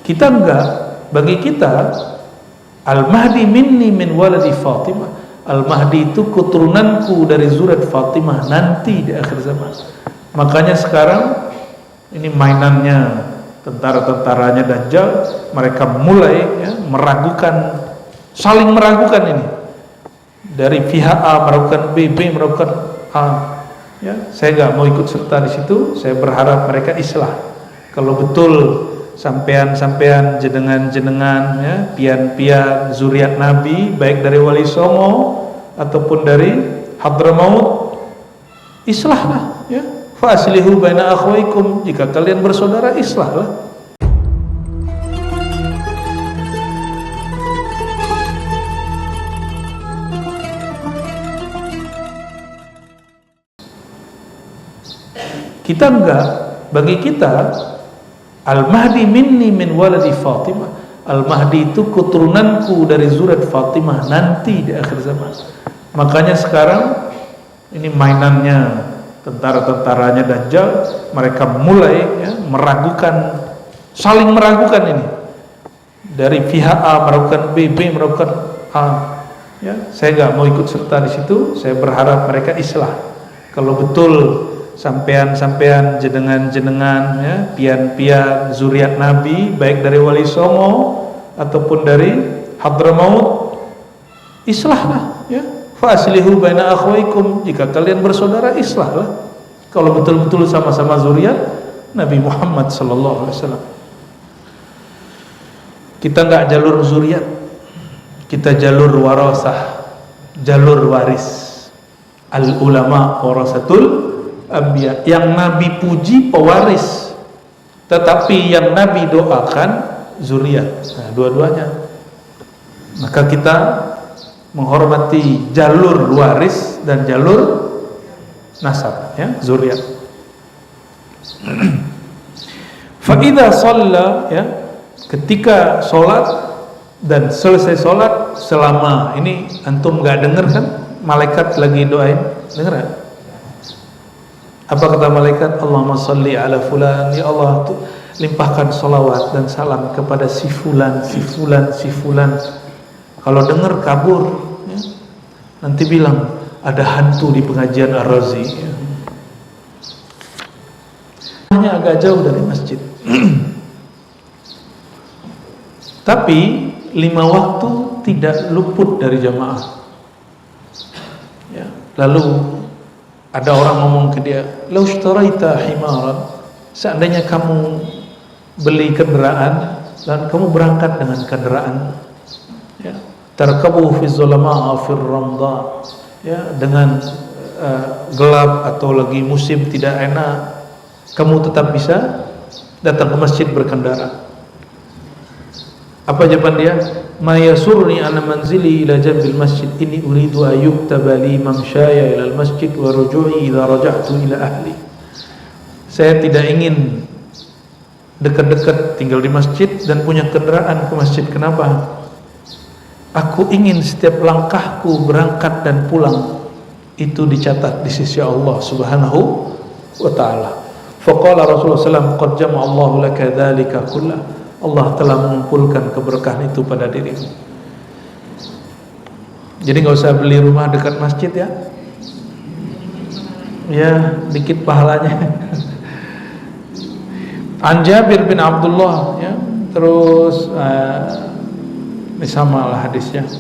Kita enggak. Bagi kita, Al-Mahdi minni min waladi Fatimah. Al-Mahdi itu keturunanku dari zuriat Fatimah nanti di akhir zaman. Makanya sekarang ini mainannya tentara-tentaranya Dajjal, mereka mulai meragukan, saling meragukan ini. Dari pihak A meragukan B, B meragukan A. Ya, saya nggak mau ikut serta di situ. Saya berharap mereka islah. Kalau betul sampean-sampean, jenengan-jenengan, ya, pian-pian zuriat Nabi, baik dari Wali Songo ataupun dari Hadramaut, islahlah, ya. Fa aslihu baina akhwaikum, jika kalian bersaudara islahlah. Kita enggak. Bagi kita, Al-Mahdi minni min waladi Fatimah. Al-Mahdi itu keturunanku dari zuriat Fatimah nanti di akhir zaman. Makanya sekarang ini mainannya tentara-tentaranya Dajjal, mereka mulai meragukan, saling meragukan ini. Dari pihak A meragukan B, B meragukan A. Ya, saya nggak mau ikut serta di situ. Saya berharap mereka islah. Kalau betul sampean-sampean, jenengan-jenengan, ya, pian-pian zuriat Nabi, baik dari Wali Songo ataupun dari Hadramaut, islahlah, ya. Fa aslihu baina akhwaikum, jika kalian bersaudara islahlah. Kalau betul-betul sama-sama zuriat Nabi Muhammad sallallahu alaihi wasallam. Kita enggak jalur zuriat, kita jalur warasah, jalur waris. Al ulama warasatul Anbiya, yang Nabi puji pewaris, tetapi yang Nabi doakan zuriat. Nah, dua-duanya. Maka kita menghormati jalur waris dan jalur nasab, ya, zuriat. Fa idza shalla, ya, ketika sholat dan selesai sholat, selama ini antum nggak dengar kan malaikat lagi doain, dengar kan? Apa kata malaikat? Allahumma salli ala fulan, ya Allah, limpahkan salawat dan salam kepada si fulan, si fulan, si fulan. Kalau dengar kabur, ya, nanti bilang ada hantu di pengajian Ar-Razi, ya. Hanya agak jauh dari masjid. Tapi 5 waktu tidak luput dari jamaah, ya. Lalu ada orang ngomong ke dia, "Lau ishtaraita himaran", seandainya kamu beli kendaraan dan kamu berangkat dengan kendaraan, ya, tarkabu fi zulama fi ramda, ya, dengan gelap atau lagi musim tidak enak, kamu tetap bisa datang ke masjid berkendara. Apa jawaban dia? Ma yasurni ana manzili ila jambil masjid, inni uridu ayyuktaba li mamshaya ila al-masjid wa ruju'i idza raja'tu ila ahli. Saya tidak ingin dekat-dekat tinggal di masjid dan punya kendaraan ke masjid. Kenapa? Aku ingin setiap langkahku berangkat dan pulang itu dicatat di sisi Allah Subhanahu wa taala. Faqala Rasulullah sallallahu alaihi wasallam, qad jama'a Allahu laka dzalika kullah. Allah telah mengumpulkan keberkahan itu pada dirimu. Jadi nggak usah beli rumah dekat masjid, ya. Ya, dikit pahalanya. An Jabir bin Abdullah, ya. Terus ini sama lah hadisnya.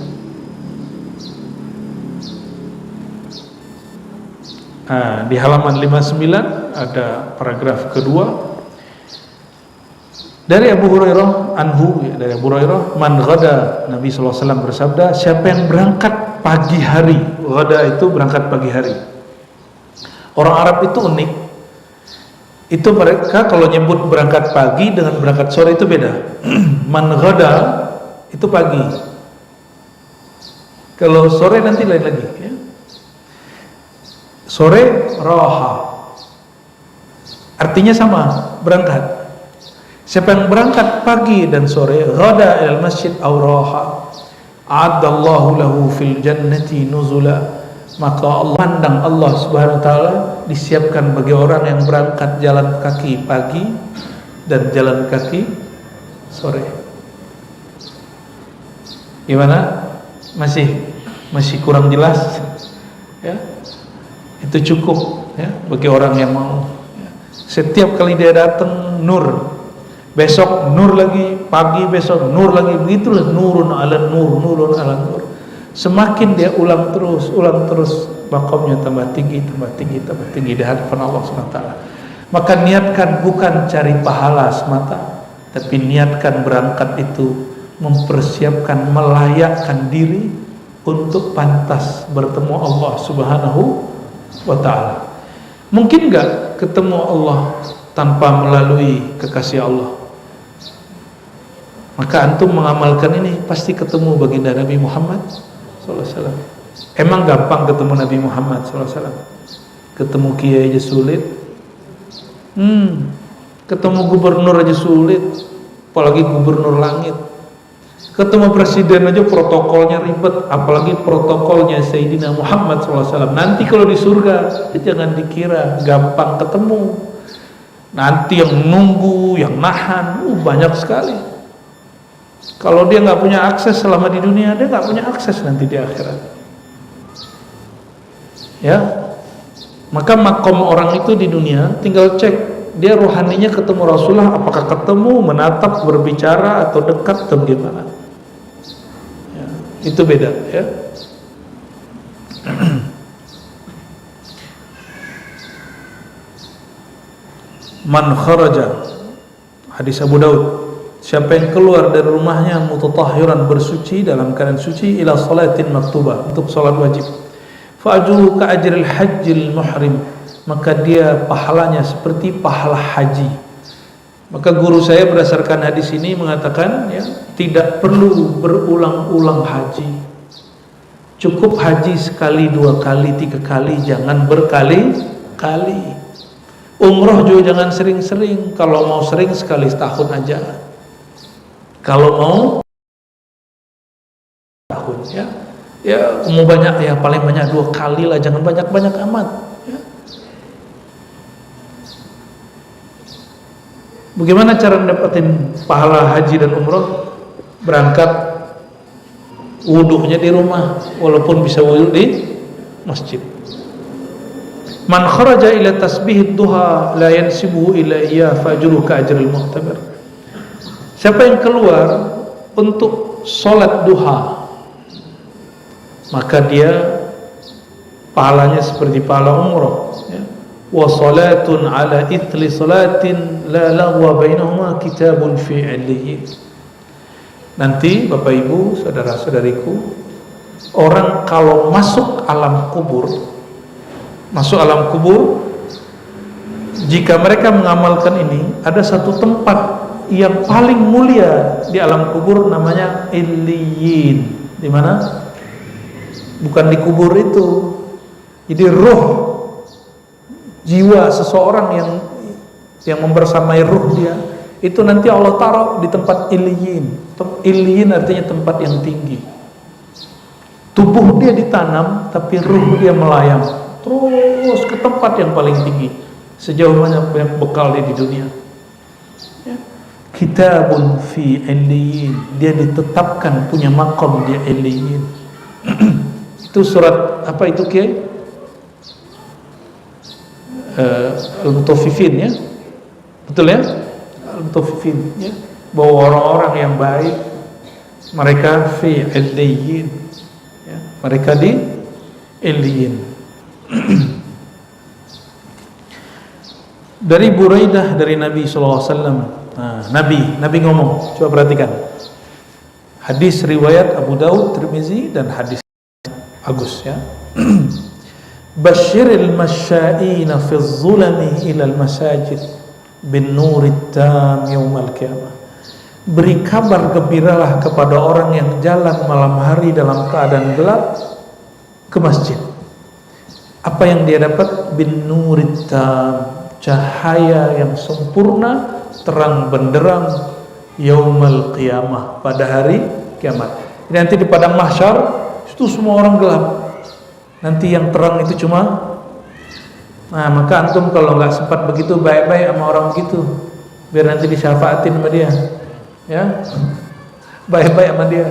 Di halaman 59 ada paragraf kedua. Dari Abu Hurairah anhu, ya, dari Abu Hurairah, man ghada, Nabi sallallahu alaihi wasallam bersabda, siapa yang berangkat pagi hari. Ghada itu berangkat pagi hari. Orang Arab itu unik. Itu mereka kalau nyebut berangkat pagi dengan berangkat sore itu beda. Man ghada itu pagi. Kalau sore nanti lain lagi, ya. Sore raha. Artinya sama, berangkat. Siapa yang berangkat pagi dan sore, ghada ilal masjid aw raha, a'addallahu lahu fil jannati nuzula, maka Allah pandang, Allah Subhanahu wa taala disiapkan bagi orang yang berangkat jalan kaki pagi dan jalan kaki sore. Gimana? Masih kurang jelas? Ya, itu cukup ya bagi orang yang mau. Ya. Setiap kali dia datang nur, besok nur lagi, pagi besok nur lagi, begitulah nurun ala nur, nurun ala nur. Semakin dia ulang terus, makomnya tambah tinggi di hadapan Allah SWT. Maka niatkan bukan cari pahala semata, tapi niatkan berangkat itu mempersiapkan, melayakkan diri untuk pantas bertemu Allah Subhanahu wa ta'ala. Mungkin enggak ketemu Allah tanpa melalui kekasih Allah? Maka antum mengamalkan ini pasti ketemu baginda Nabi Muhammad SAW. Emang gampang ketemu Nabi Muhammad SAW? Ketemu kiai aja sulit. Ketemu gubernur aja sulit, apalagi gubernur langit. Ketemu presiden aja protokolnya ribet, apalagi protokolnya Sayyidina Muhammad SAW. Nanti kalau di surga, jangan dikira gampang ketemu. Nanti yang nunggu, yang nahan, banyak sekali. Kalau dia nggak punya akses selama di dunia, dia nggak punya akses nanti di akhirat. Ya, maka makom orang itu di dunia, tinggal cek dia rohaninya ketemu Rasulullah, apakah ketemu, menatap, berbicara, atau dekat, atau gimana? Ya, itu beda, ya. Man kharaja, hadis Abu Daud, siapa yang keluar dari rumahnya mutatahhiran, bersuci dalam keadaan suci, ila salatin maktubah, untuk salat wajib, fa ajruhu ka ajril hajjil muhrim, maka dia pahalanya seperti pahala haji. Maka guru saya berdasarkan hadis ini mengatakan, ya, tidak perlu berulang-ulang haji, cukup haji sekali, 2 kali, 3 kali, jangan berkali-kali. Umroh juga jangan sering-sering, kalau mau sering sekali setahun aja, kalau mau tahun, ya. Ya mau banyak, ya paling banyak 2 kali lah, jangan banyak-banyak amat, ya. Bagaimana cara mendapatkan pahala haji dan umroh? Berangkat, wudunya di rumah, walaupun bisa wudu di masjid. Man kharaja ila tasbihid duha la yansibuhu ila iya fajruhu ka ajril muhtabir. Siapa yang keluar untuk salat duha, maka dia pahalanya seperti pahala umrah, ya. Wa salatun ala ithli salatin la laghwa bainahuma kitabun fi 'illiyyin. Nanti Bapak Ibu, saudara-saudariku, orang kalau masuk alam kubur, jika mereka mengamalkan ini, ada satu tempat yang paling mulia di alam kubur, namanya Illiyyin. Di mana? Bukan di kubur itu. Jadi ruh, jiwa seseorang yang membersamai ruh dia, itu nanti Allah taruh di tempat Illiyyin. Illiyyin artinya tempat yang tinggi. Tubuh dia ditanam, tapi ruh dia melayang terus ke tempat yang paling tinggi, sejauh mana banyak bekal dia di dunia, ya. Kitabun fi 'illiyyin, dia ditetapkan punya makom di 'illiyyin. Itu surat apa itu, Kiai? Al-Mutaffifin, ya, betul ya? Al-Mutaffifin, ya, bahwa orang-orang yang baik mereka fi 'illiyyin, ya, mereka di 'illiyyin. Dari Buraidah, dari Nabi SAW. Nabi ngomong, coba perhatikan. Hadis riwayat Abu Daud, Tirmizi, dan hadis bagus, ya. Basyiril masya'ina fi zulami ilal masajid bin nurit tam yaumal qiyamah. Beri kabar gembiralah kepada orang yang jalan malam hari dalam keadaan gelap ke masjid. Apa yang dia dapat? Bin nurit tam, cahaya yang sempurna, terang benderang, yaumal qiyamah, pada hari kiamat. Nanti di padang mahsyar itu semua orang gelap, nanti yang terang itu cuma, maka antum kalau nggak sempat begitu, baik-baik sama orang begitu, biar nanti disyafaatin sama dia. ya, baik-baik sama dia.